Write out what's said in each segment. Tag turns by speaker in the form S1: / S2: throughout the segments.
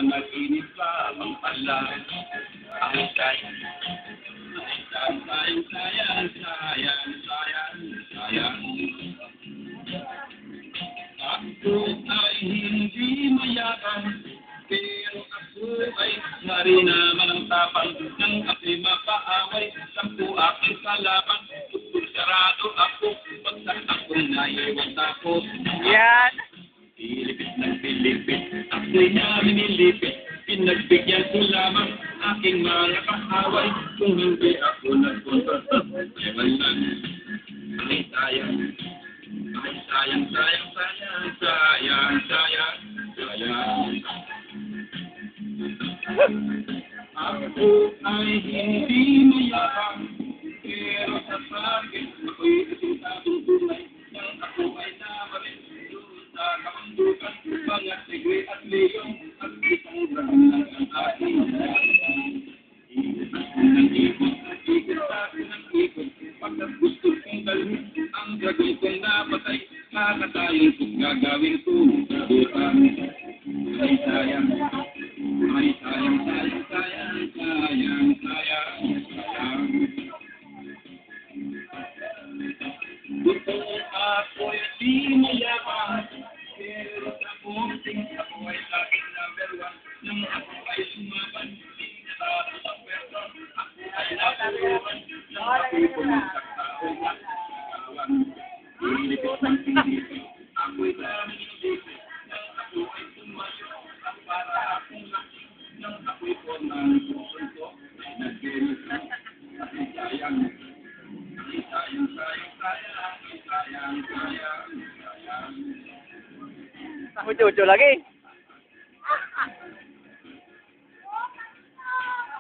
S1: nananaginip lamang pala. Ang sayang, sayang, sayang, sayang, sayang, sayang. Ako ay hindi mayabang, pero ako ay nari naman ang tapang ng ako'y mapaaway. Sampu aking kalaban, tutol sarado ako, pagkat ako'y naiwan tapos.
S2: Yan.
S1: Pilipit ng pilipit, ako'y naminilipit, pinagbigyan ko lamang aking mga kaaway. Kung hindi ako nagpunta, ewan lang, ay sayang. Ay sayang, sayang, sayang, sayang, sayang, sayang. Ako ay hindi mayabang, pero sa bagay ako'y kasintabong tunay. Nang ako ay nawarin doon sa kamandukan, mga tigre at leon, at isang graham lang ang aking ikot ng ikot, ikot sa akin ng ikot, pagkat gusto kong dalhin ang gagawin kong napatay, kakatayin ko't gagawin ko sa butang. Ay sayang, ay sayang, sayang, sayang, sayang, sayang, sayang. Gusto ako'y di mayabang, pero sa punting ako ay laging number one. Nang ako ay sumaban, hindi natalo sa pwersa. Ako ay nakuruan, nang ako'y pumuntak sa ugat sa kawan. Pilipit ng pilipit, ako'y daming pilipit, nang ako ay tumayo, at para akong laki, nang ako'y pornang pusunto, ay nag-gerisa. Ay sayang, ay sayang, sayang, sayang, ay sayang, sayang, sayang.
S2: Mucho lagi.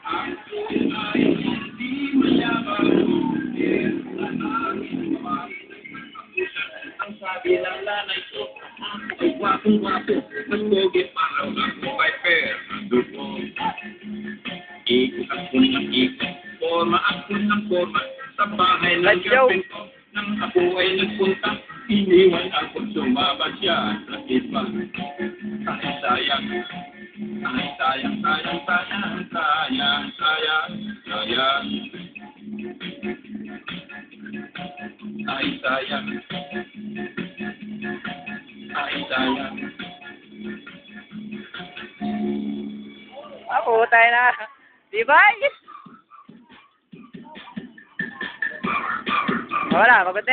S1: Ako ay hindi mayabang, pero sa aking ang sabi ng nanay ko, ako ay gwapong-gwapo, mas pogi parang ako ay Fernando po. Ikot ako ng ikot, forma ako ng forma, sa bahay ng girlfriend ko, nang ako ay nagpunta, iniwan ako sumabad siya sa iba. Ay sayang, ay sayang, sayang, sayang, sayang, sayang, sayang. Ay sayang, ay sayang.
S2: Ako, tayo na. Diba? Wala, maganda.